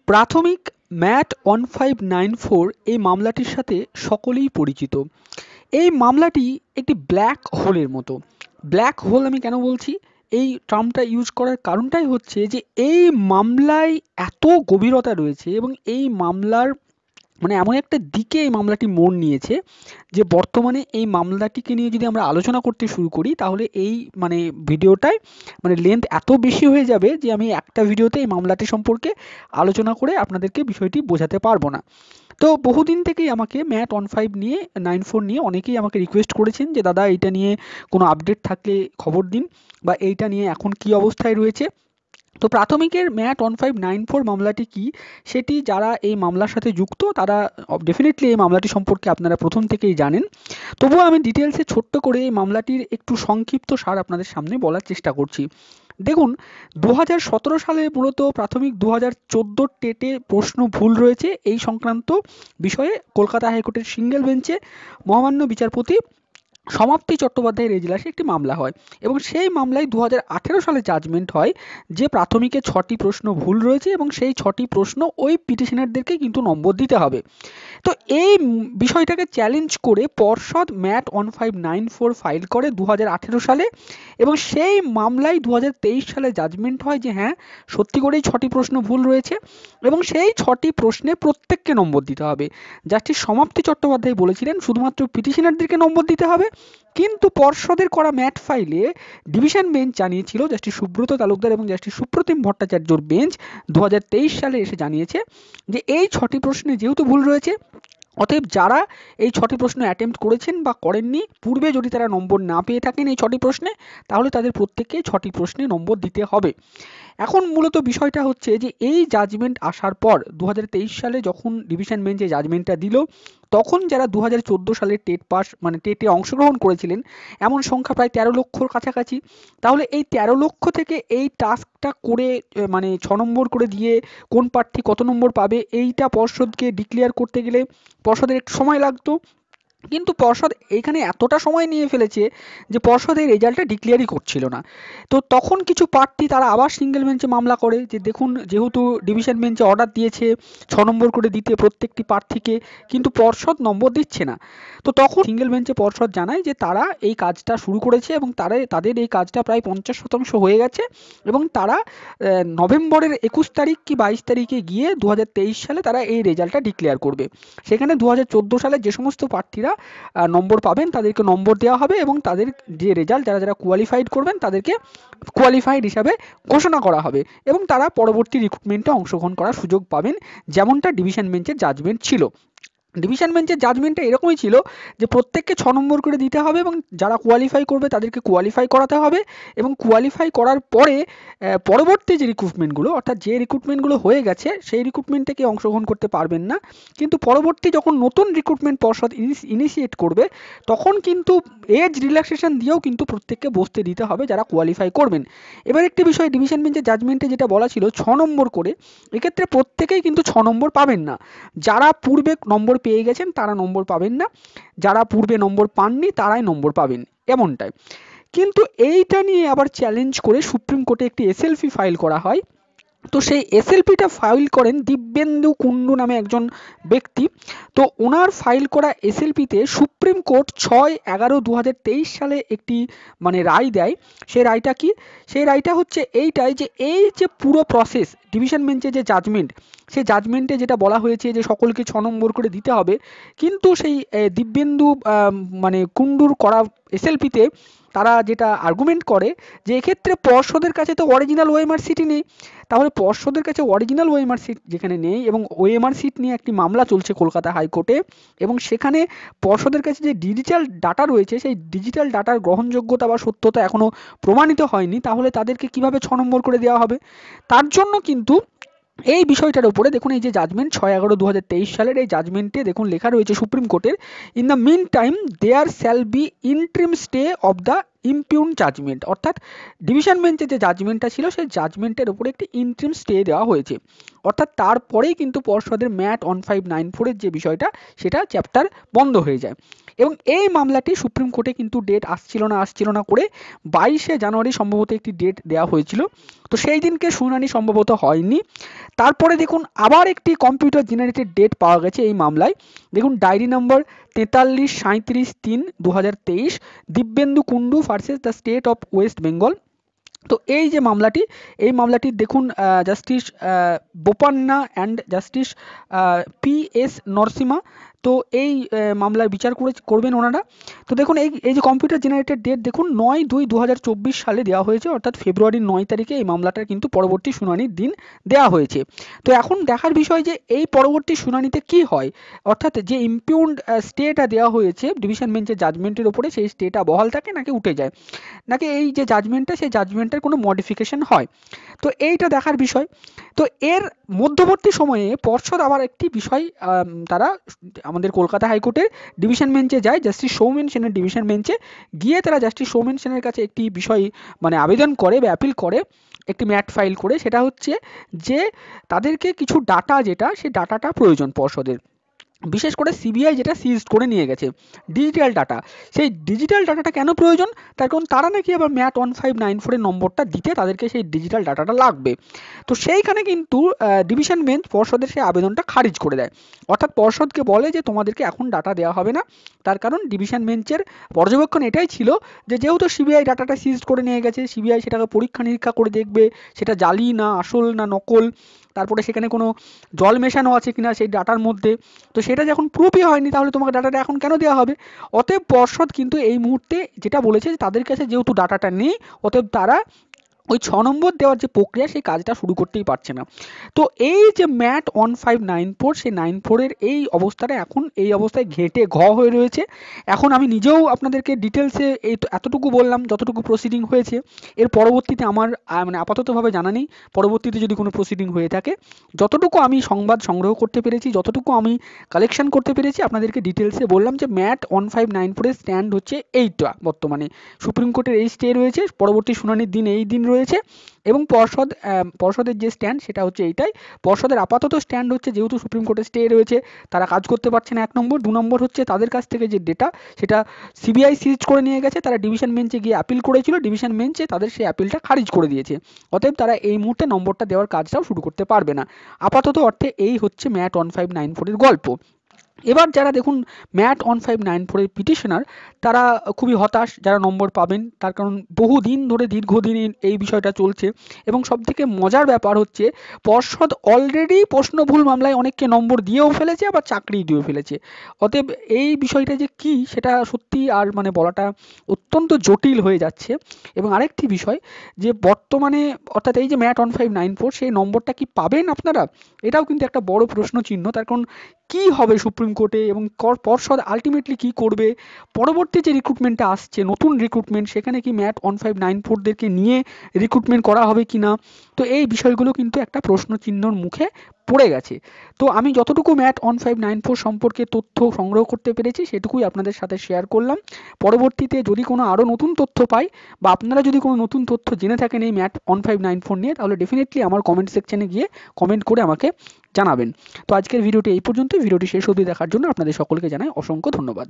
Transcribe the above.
প্রাথমিক ম্যাট 1594 এই মামলাটির সাথে সকলেই পরিচিত। এই মামলাটি একটি ব্ল্যাক হোলের মতো। ব্ল্যাক হোল আমি কেন বলছি, এই টার্মটা ইউজ করার কারণটাই হচ্ছে যে এই মামলায় এত গভীরতা রয়েছে এবং এই মামলার এমন একটা দিকে এই মামলাটি মোড় নিয়েছে যে বর্তমানে এই মামলাটিকে নিয়ে যদি আমরা আলোচনা করতে শুরু করি তাহলে এই ভিডিওটায় লেন্থ এত বেশি হয়ে যাবে যে আমি একটা ভিডিওতে এই মামলাটি সম্পর্কে আলোচনা করে আপনাদেরকে বিষয়টি বোঝাতে পারবো না। তো বহুদিন থেকেই আমাকে ম্যাট 1594 নিয়ে অনেকেই আমাকে রিকোয়েস্ট করেছেন যে দাদা এইটা নিয়ে কোনো আপডেট থাকলে খবর দিন, বা এইটা নিয়ে এখন কি অবস্থায় রয়েছে। তো প্রাথমিকের ম্যাট 1594 মামলাটি কি, সেটি যারা এই মামলার সাথে যুক্ত তারা ডেফিনেটলি এই মামলাটি সম্পর্কে আপনারা প্রথম থেকেই জানেন। তবুও আমি ডিটেলসে ছোট্ট করে এই মামলাটির একটু সংক্ষিপ্ত সার আপনাদের সামনে বলার চেষ্টা করছি। দেখুন, 2017 সালে মূলত প্রাথমিক 2014 টেটে প্রশ্ন ভুল রয়েছে এই সংক্রান্ত বিষয়ে কলকাতা হাইকোর্টের সিঙ্গেল বেঞ্চে মহামান্য বিচারপতি সমাপ্তি চট্টোপাধ্যায়ের এজলাসে একটি মামলা হয় এবং সেই মামলায় 2018 সালে জাজমেন্ট হয় যে প্রাথমিকে 6টি প্রশ্ন ভুল রয়েছে এবং সেই 6টি প্রশ্ন ওই পিটিশনারদেরকে কিন্তু নম্বর দিতে হবে। তো এই বিষয়টাকে চ্যালেঞ্জ করে পর্ষদ ম্যাট 1594 ফাইল করে 2018 সালে এবং সেই মামলায় 2023 সালে জাজমেন্ট হয় যে হ্যাঁ, সত্যি করেই 6টি প্রশ্ন ভুল রয়েছে এবং সেই 6টি প্রশ্নে প্রত্যেককে নম্বর দিতে হবে। জাস্টিস সমাপ্তি চট্টোপাধ্যায় বলেছিলেন শুধুমাত্র পিটিশনারদেরকে নম্বর দিতে হবে, কিন্তু পর্ষদের করা ম্যাট ফাইলে ডিভিশন বেঞ্চ জানিয়েছিল, জাস্টিস সুব্রত তালুকদার এবং জাস্টিস সুপ্রতিম ভট্টাচার্যর বেঞ্চ 2023 সালে এসে জানিয়েছে যে এই 6টি প্রশ্নে যেহেতু ভুল রয়েছে, অতএব যারা এই 6টি প্রশ্ন অ্যাটেম্প্ট করেছেন বা করেননি পূর্বে যদি তারা নম্বর না পেয়ে থাকেন এই 6টি প্রশ্নে, তাহলে তাদের প্রত্যেককে 6টি প্রশ্নে নম্বর দিতে হবে। এখন মূলত বিষয়টা হচ্ছে যে এই জাজমেন্ট আসার পর 2023 সালে যখন ডিভিশন বেঞ্চে জাজমেন্টটা দিল, তখন যারা 2014 সালে টেট পাস টেটে অংশগ্রহণ করেছিলেন এমন সংখ্যা প্রায় 13 লক্ষর কাছাকাছি। তাহলে এই 13 লক্ষ থেকে এই টাস্কটা করে 6 নম্বর করে দিয়ে কোন প্রার্থী কত নম্বর পাবে এইটা পর্ষদকে ডিক্লেয়ার করতে গেলে পর্ষদের একটু সময় লাগতো, কিন্তু পর্ষদ এইখানে এতটা সময় নিয়ে ফেলেছে যে পর্ষদ এই রেজাল্টটা ডিক্লেয়ারই করছিল না। তো তখন কিছু প্রার্থী তারা আবার সিঙ্গেল বেঞ্চে মামলা করে যে দেখুন, যেহেতু ডিভিশন বেঞ্চে অর্ডার দিয়েছে 6 নম্বর করে দিতে প্রত্যেকটি প্রার্থীকে, কিন্তু পর্ষদ নম্বর দিচ্ছে না। তো তখন সিঙ্গেল বেঞ্চে পর্ষদ জানায় যে তারা এই কাজটা শুরু করেছে এবং তাদের এই কাজটা প্রায় 50% হয়ে গেছে এবং তারা নভেম্বরের 21 তারিখ কি 22 তারিখে গিয়ে 2023 সালে তারা এই রেজাল্টটা ডিক্লেয়ার করবে। সেখানে 2014 সালে যে সমস্ত প্রার্থীরা নম্বর পাবেন তাদেরকে নম্বর দেওয়া হবে এবং তাদের যে রেজাল্ট যারা যারা কোয়ালিফাইড করবেন তাদেরকে কোয়ালিফাইড হিসাবে ঘোষণা করা হবে এবং তারা পরবর্তী রিক্রুটমেন্টে অংশগ্রহণ করার সুযোগ পাবেন, যেমনটা ডিভিশন বেঞ্চের জাজমেন্ট ছিল। ডিভিশন বেঞ্চের জাজমেন্টটা এরকমই ছিল যে প্রত্যেককে 6 নম্বর করে দিতে হবে এবং যারা কোয়ালিফাই করবে তাদেরকে কোয়ালিফাই করাতে হবে এবং কোয়ালিফাই করার পরে পরবর্তী যে রিক্রুটমেন্টগুলো, অর্থাৎ যে রিক্রুটমেন্টগুলো হয়ে গেছে সেই রিক্রুটমেন্ট থেকে অংশগ্রহণ করতে পারবেন না, কিন্তু পরবর্তী যখন নতুন রিক্রুটমেন্ট পর্ষদ ইনিশিয়েট করবে তখন কিন্তু এজ রিল্যাক্সেশন দিয়েও কিন্তু প্রত্যেককে বসতে দিতে হবে যারা কোয়ালিফাই করবেন। এবার একটি বিষয় ডিভিশন বেঞ্চের জাজমেন্টে যেটা বলা ছিল 6 নম্বর করে, এক্ষেত্রে প্রত্যেকেই কিন্তু 6 নম্বর পাবেন না। যারা পূর্বে নম্বর পেয়ে গেছেন তারা নম্বর পাবেন না, যারা পূর্বে নম্বর পাননি তারাই নম্বর পাবেন, এমনটাই। কিন্তু এইটা নিয়ে আবার চ্যালেঞ্জ করে সুপ্রিম কোর্টে একটি এসএলপি ফাইল করা হয়। তো সেই এসএলপিটা ফাইল করেন দিব্যেন্দু কুন্ডু নামে একজন ব্যক্তি। তো ওনার ফাইল করা এসএলপিতে সুপ্রিম কোর্ট 6/11/2023 সালে একটি রায় দেয়। সেই রায়টা কি? সেই রায়টা হচ্ছে এইটাই যে এই যে পুরো প্রসেস ডিভিশন বেঞ্চে যে জাজমেন্ট, সেই জাজমেন্টে যেটা বলা হয়েছে যে সকলকে 6 নম্বর করে দিতে হবে, কিন্তু সেই দিব্যেন্দু কুন্ডুর করা এসএলপিতে তারা যেটা আর্গুমেন্ট করে যে এক্ষেত্রে পর্ষদের কাছে তো অরিজিনাল ওএমআর সিটই নেই। তাহলে পর্ষদের কাছে অরিজিনাল ওএমআর সিট যেখানে নেই এবং ওএমআর সিট নিয়ে একটি মামলা চলছে কলকাতা হাইকোর্টে এবং সেখানে পর্ষদের কাছে যে ডিজিটাল ডাটা রয়েছে সেই ডিজিটাল ডাটার গ্রহণযোগ্যতা বা সত্যতা এখনও প্রমাণিত হয়নি, তাহলে তাদেরকে কিভাবে 6 নম্বর করে দেওয়া হবে? তার জন্য কিন্তু এই বিষয়টার উপরে দেখুন, এই যে জাজমেন্ট 6/11/2023 সালের এই জাজমেন্টে দেখুন লেখা রয়েছে সুপ্রিম কোর্টের, in the meantime there shall be interim stay of the impugned judgment, অর্থাৎ ডিভিশন বেঞ্চে যে জাজমেন্টটা ছিল সেই জাজমেন্টের উপরে একটি ইন্টারিম স্টে দেওয়া হয়েছে। অর্থাৎ তারপরেই কিন্তু পর্ষদের ম্যাট 1594-এর যে বিষয়টা সেটা চ্যাপ্টার বন্ধ হয়ে যায়। এবং এই মামলাটি সুপ্রিম কোর্টে কিন্তু ডেট আসছিল না করে 22শে জানুয়ারি সম্ভবত একটি ডেট দেওয়া হয়েছিল। তো সেই দিনকে শুনানি সম্ভবত হয়নি। তারপরে দেখুন আবার একটি কম্পিউটার জেনারেটেড ডেট পাওয়া গেছে এই মামলায়। দেখুন diary number 43-37-3-2023, Dibyendu Kundu versus the state of West Bengal. তো এই যে মামলাটি, এই মামলাটি দেখুন justice Bopanna and justice PS Narasimha, তো এই মামলার বিচার করবেন ওনারা। তো দেখুন এই যে কম্পিউটার জেনারেটেড ডেট দেখুন 9/2/2024 সালে দেওয়া হয়েছে, অর্থাৎ ফেব্রুয়ারির 9 তারিখে এই মামলাটার কিন্তু পরবর্তী শুনানির দিন দেওয়া হয়েছে। তো এখন দেখার বিষয় যে এই পরবর্তী শুনানিতে কি হয়, অর্থাৎ যে ইমপিউন্ড স্টেটা দেওয়া হয়েছে ডিভিশন বেঞ্চের জাজমেন্টের ওপরে, সেই স্টেটা বহাল থাকে নাকি উঠে যায়, নাকি এই যে জাজমেন্টটা সেই জাজমেন্টের কোনো মডিফিকেশন হয়, তো এইটা দেখার বিষয়। তো এর মধ্যবর্তী সময়ে পর্ষদ আবার একটি বিষয় তারা আমাদের কলকাতা হাইকোর্টের ডিভিশন বেঞ্চে যায়, জাস্টিস সৌমেন সেনের ডিভিশন বেঞ্চে গিয়ে তারা জাস্টিস সৌমেন সেনের কাছে একটি বিষয় মানে আবেদন করে বা অ্যাপিল করে, একটি ম্যাট ফাইল করে। সেটা হচ্ছে যে তাদেরকে কিছু ডাটা, যেটা সেই ডাটাটা প্রয়োজন পর্ষদের, বিশেষ করে সিবিআই যেটা সিজ করে নিয়ে গেছে ডিজিটাল ডাটা, সেই ডিজিটাল ডাটাটা কেন প্রয়োজন, তার কারণ তারা নাকি আবার ম্যাট 1594-এর নম্বরটা দিতে তাদেরকে সেই ডিজিটাল ডাটাটা লাগবে। তো সেইখানে কিন্তু ডিভিশন বেঞ্চ পর্ষদের সেই আবেদনটা খারিজ করে দেয়, অর্থাৎ পর্ষদকে বলে যে তোমাদেরকে এখন ডাটা দেওয়া হবে না। তার কারণ ডিভিশন বেঞ্চের পর্যবেক্ষণ এটাই ছিল যে যেহেতু সিবিআই ডাটাটা সিজ করে নিয়ে গেছে, সিবিআই সেটাকে পরীক্ষা নিরীক্ষা করে দেখবে সেটা জালি না আসল না নকল, তারপরে সেখানে কোনো জল মেশানো আছে কিনা সেই ডাটার মধ্যে, তো সেটা যখন প্রুফই হয়নি তাহলে তোমাকে ডাটাটা এখন কেন দেওয়া হবে। অতএব পর্ষদ কিন্তু এই মুহূর্তে যেটা বলেছে তাদের কাছে যেহেতু ডাটাটা নেই, অতএব তারা ওই 6 নম্বর দেওয়ার যে প্রক্রিয়া সেই কাজটা শুরু করতেই পারছে না। তো এই যে ম্যাট 1594 সেই 94-এর এই অবস্থাটা এখন এই অবস্থায় ঘেঁটে হয়ে রয়েছে। এখন আমি নিজেও আপনাদেরকে ডিটেলসে এই এতটুকু বললাম যতটুকু প্রসিডিং হয়েছে, এর পরবর্তীতে আমার মানে আপাততভাবে জানা নেই পরবর্তীতে যদি কোনো প্রসিডিং হয়ে থাকে। যতটুকু আমি সংবাদ সংগ্রহ করতে পেরেছি, যতটুকু আমি কালেকশন করতে পেরেছি আপনাদেরকে ডিটেলসে বললাম যে ম্যাট 1594-এর স্ট্যান্ড হচ্ছে এইটা, বর্তমানে সুপ্রিম কোর্টের এই স্টে রয়েছে, পরবর্তী শুনানির দিন এই দিন রয়েছে, এবং পর্ষদের যে স্ট্যান্ড সেটা হচ্ছে এইটাই। পর্ষদের আপাতত স্ট্যান্ড হচ্ছে যেহেতু সুপ্রিম কোর্টের স্টে রয়েছে তারা কাজ করতে পারছে না, 1 নম্বর। 2 নম্বর হচ্ছে তাদের কাছ থেকে যে ডেটা সেটা সিবিআই সিজ করে নিয়ে গেছে, তারা ডিভিশন বেঞ্চে গিয়ে অ্যাপিল করেছিল, ডিভিশন বেঞ্চে তাদের সেই অ্যাপিলটা খারিজ করে দিয়েছে, অতএব তারা এই মুহূর্তে নম্বরটা দেওয়ার কাজটাও শুরু করতে পারবে না। আপাতত অর্থে এই হচ্ছে ম্যাট 1594-এর গল্প। এবার যারা দেখুন ম্যাট 1594-এর পিটিশনার, তারা খুবই হতাশ যারা নম্বর পাবেন, তার কারণ বহুদিন ধরে দীর্ঘদিন এই বিষয়টা চলছে, এবং সবথেকে মজার ব্যাপার হচ্ছে পর্ষদ অলরেডি প্রশ্নভুল মামলায় অনেককে নম্বর দিয়েও ফেলেছে আবার চাকরি দিয়েও ফেলেছে। অতএব এই বিষয়টা যে কি সেটা সত্যি আর মানে বলাটা অত্যন্ত জটিল হয়ে যাচ্ছে। এবং আরেকটি বিষয় যে বর্তমানে অর্থাৎ এই যে ম্যাট 1594 সেই নম্বরটা কি পাবেন আপনারা, এটাও কিন্তু একটা বড় প্রশ্ন চিহ্ন। তার কারণ কি হবে সুপ্রিম কোর্টে এবং পর্ষদ আলটিমেটলি কি করবে, পরবর্তী যে রিক্রুটমেন্টটা আসছে নতুন রিক্রুটমেন্ট, সেখানে কি ম্যাট 1594-দেরকে নিয়ে রিক্রুটমেন্ট করা হবে কি না, তো এই বিষয়গুলো কিন্তু একটা প্রশ্ন চিহ্নর মুখে পড়ে গেছে। তো আমি যতটুকু ম্যাট 1594 সম্পর্কে তথ্য সংগ্রহ করতে পেরেছি সেটুকুই আপনাদের সাথে শেয়ার করলাম। পরবর্তীতে যদি কোনো আরও নতুন তথ্য পাই বা আপনারা যদি কোনো নতুন তথ্য জেনে থাকেন এই ম্যাট 1594 নিয়ে, তাহলে ডেফিনেটলি আমার কমেন্ট সেকশনে গিয়ে কমেন্ট করে আমাকে জানাবেন। তো আজকের ভিডিওটি এই পর্যন্ত। ভিডিওটি শেষ অবধি দেখার জন্য আপনাদের সকলকে জানাই অসংখ্য ধন্যবাদ।